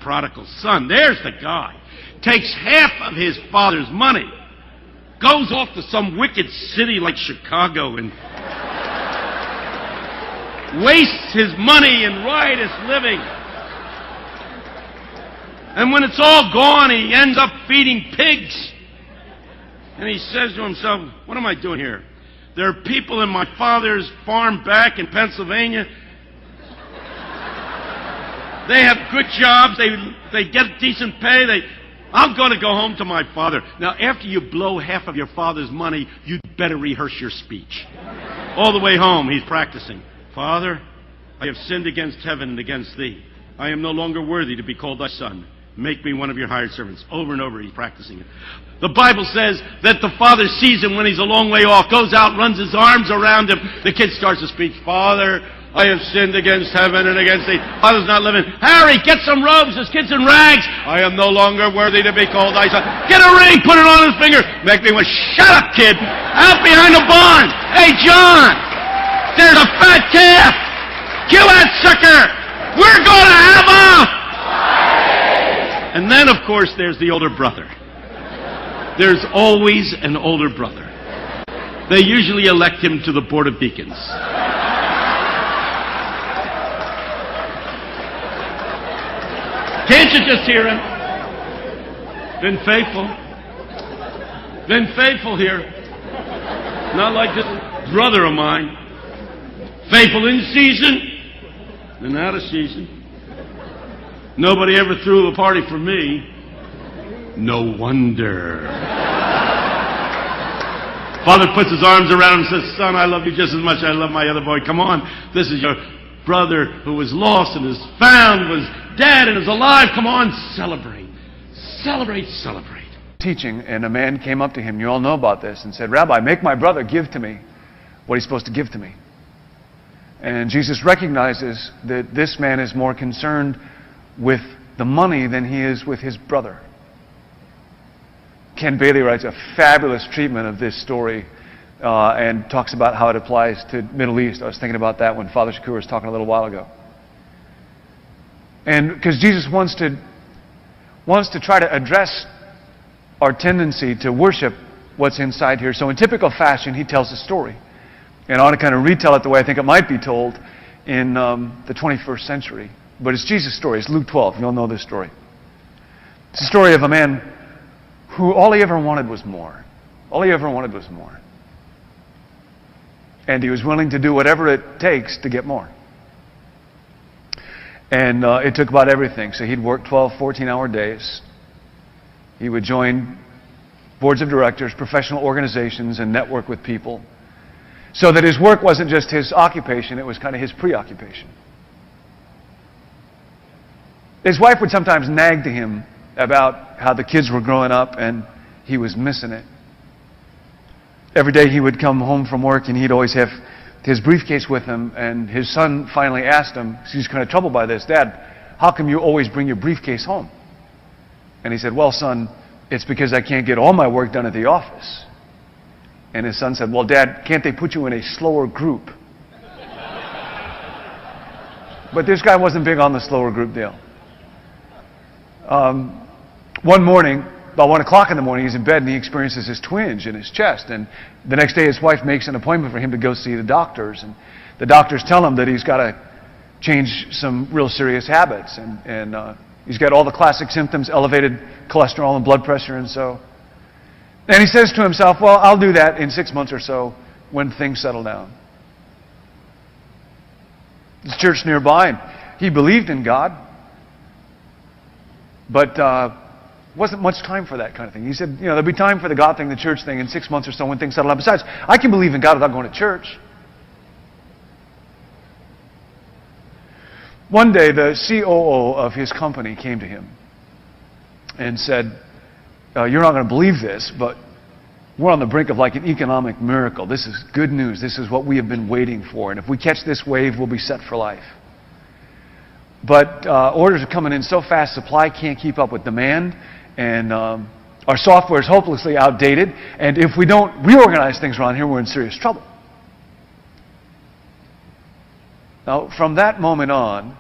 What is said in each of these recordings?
prodigal son. There's the guy. Takes half of his father's money, goes off to some wicked city like Chicago and wastes his money in riotous living. And when it's all gone, he ends up feeding pigs. And he says to himself, what am I doing here? There are people in my father's farm back in Pennsylvania. They have good jobs. They get decent pay. I'm going to go home to my father. Now, after you blow half of your father's money, you'd better rehearse your speech. All the way home, he's practicing. Father, I have sinned against heaven and against thee. I am no longer worthy to be called thy son. Make me one of your hired servants. Over and over, he's practicing it. The Bible says that the father sees him when he's a long way off, goes out, runs his arms around him. The kid starts to speak. Father, I have sinned against heaven and against thee. Father's not living. Harry, get some robes. This kid's in rags. I am no longer worthy to be called thy son. Get a ring. Put it on his finger. Make me one. Shut up, kid. Out behind the barn. Hey, John. There's a fat calf. Kill that sucker. We're going to have a... And then, of course, there's the older brother. There's always an older brother. They usually elect him to the Board of Deacons. Can't you just hear him? Been faithful. Been faithful here. Not like this brother of mine. Faithful in season and out of season. Nobody ever threw a party for me. No wonder. Father puts his arms around him and says, son, I love you just as much as I love my other boy. Come on. This is your brother who was lost and is found, was dead and is alive. Come on, celebrate. Celebrate, celebrate. Teaching, and a man came up to him, you all know about this, and said, Rabbi, make my brother give to me what he's supposed to give to me. And Jesus recognizes that this man is more concerned with the money than he is with his brother. Ken Bailey writes a fabulous treatment of this story and talks about how it applies to Middle East. I was thinking about that when Father Shakur was talking a little while ago. And because Jesus wants to try to address our tendency to worship what's inside here. So in typical fashion, he tells a story. And I want to kind of retell it the way I think it might be told in the 21st century. But it's Jesus' story. It's Luke 12. You'll know this story. It's the story of a man who all he ever wanted was more. All he ever wanted was more. And he was willing to do whatever it takes to get more. And it took about everything. So he'd work 12, 14-hour days. He would join boards of directors, professional organizations, and network with people. So that his work wasn't just his occupation, it was kind of his preoccupation. His wife would sometimes nag to him about how the kids were growing up and he was missing it. Every day he would come home from work and he'd always have his briefcase with him, and his son finally asked him, he's kind of troubled by this, Dad, how come you always bring your briefcase home? And he said, well, son, it's because I can't get all my work done at the office. And his son said, well, Dad, can't they put you in a slower group? But this guy wasn't big on the slower group deal. One morning, about 1 o'clock in the morning, he's in bed and he experiences this twinge in his chest. And the next day his wife makes an appointment for him to go see the doctors. And the doctors tell him that he's got to change some real serious habits. And he's got all the classic symptoms, elevated cholesterol and blood pressure and so. And he says to himself, well, I'll do that in 6 months or so when things settle down. There's a church nearby, and he believed in God. But wasn't much time for that kind of thing. He said, there'll be time for the God thing, the church thing, in 6 months or so when things settle down. Besides, I can believe in God without going to church. One day, the COO of his company came to him and said, you're not going to believe this, but we're on the brink of like an economic miracle. This is good news. This is what we have been waiting for. And if we catch this wave, we'll be set for life. But orders are coming in so fast, supply can't keep up with demand, and our software is hopelessly outdated, and if we don't reorganize things around here, we're in serious trouble. Now, from that moment on,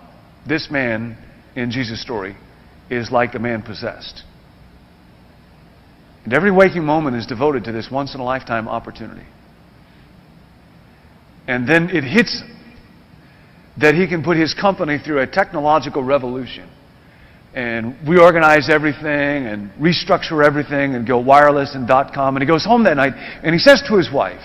this man in Jesus' story is like a man possessed. And every waking moment is devoted to this once-in-a-lifetime opportunity. And then it hits him that he can put his company through a technological revolution and reorganize everything and restructure everything and go wireless and .com. And he goes home that night and he says to his wife,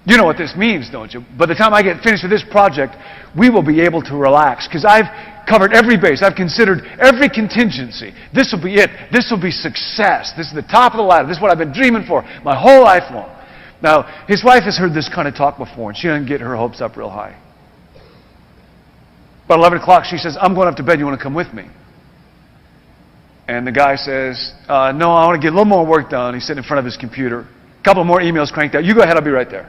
"You know what this means, don't you? By the time I get finished with this project, we will be able to relax because I've covered every base. I've considered every contingency. This will be it. This will be success. This is the top of the ladder. This is what I've been dreaming for my whole life long." Now, his wife has heard this kind of talk before and she doesn't get her hopes up real high. About 11 o'clock, she says, "I'm going up to bed. You want to come with me?" And the guy says, "No, I want to get a little more work done." He's sitting in front of his computer. A couple more emails cranked out. "You go ahead. I'll be right there."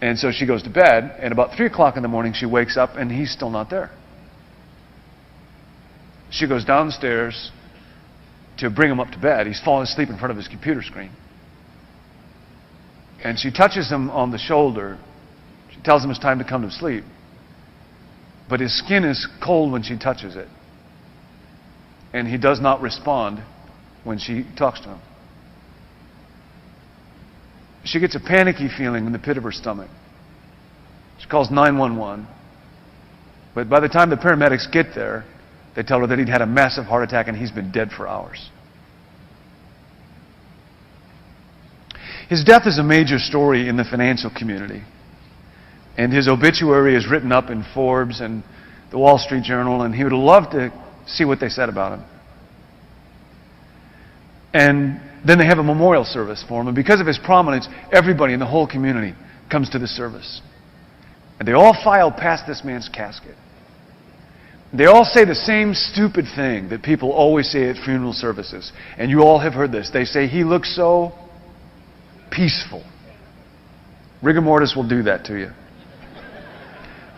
And so she goes to bed, and about 3 o'clock in the morning, she wakes up, and he's still not there. She goes downstairs to bring him up to bed. He's fallen asleep in front of his computer screen. And she touches him on the shoulder. She tells him it's time to come to sleep. But his skin is cold when she touches it. And he does not respond when she talks to him. She gets a panicky feeling in the pit of her stomach. She calls 911. But by the time the paramedics get there, they tell her that he'd had a massive heart attack and he's been dead for hours. His death is a major story in the financial community. And his obituary is written up in Forbes and the Wall Street Journal, and he would love to see what they said about him. And then they have a memorial service for him, and because of his prominence, everybody in the whole community comes to the service. And they all file past this man's casket. They all say the same stupid thing that people always say at funeral services. And you all have heard this. They say, "He looks so peaceful." Rigor mortis will do that to you.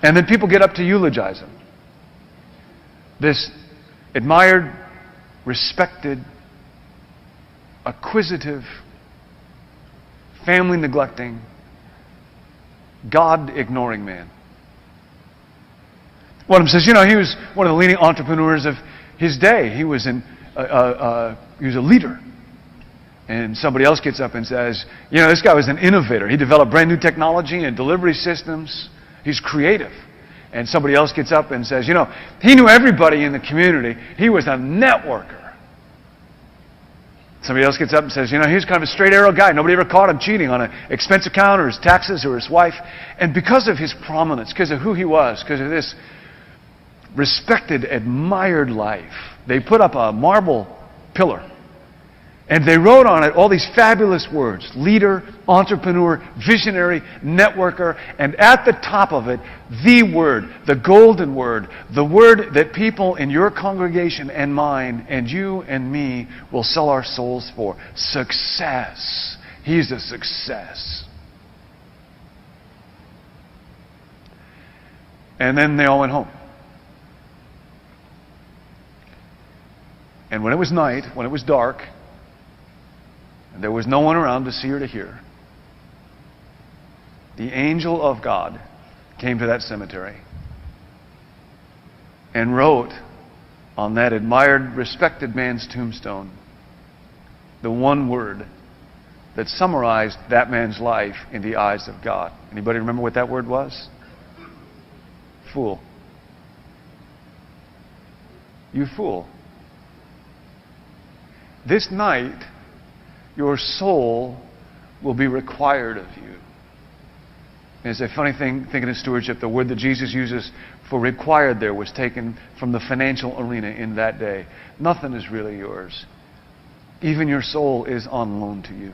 And then people get up to eulogize him. This admired, respected, acquisitive, family-neglecting, God-ignoring man. One of them says, he was one of the leading entrepreneurs of his day. He was a leader. And somebody else gets up and says, this guy was an innovator. He developed brand new technology and delivery systems. He's creative. And somebody else gets up and says, he knew everybody in the community. He was a networker. Somebody else gets up and says, he was kind of a straight arrow guy. Nobody ever caught him cheating on an expense account or his taxes or his wife. And because of his prominence, because of who he was, because of this respected, admired life, they put up a marble pillar. And they wrote on it all these fabulous words: leader, entrepreneur, visionary, networker, and at the top of it, the word, the golden word, the word that people in your congregation and mine and you and me will sell our souls for: success. He's a success. And then they all went home. And when it was night, when it was dark, and there was no one around to see or to hear, the angel of God came to that cemetery and wrote on that admired, respected man's tombstone the one word that summarized that man's life in the eyes of God. Anybody remember what that word was? Fool. You fool. This night, your soul will be required of you. And it's a funny thing, thinking of stewardship, the word that Jesus uses for required there was taken from the financial arena in that day. Nothing is really yours. Even your soul is on loan to you.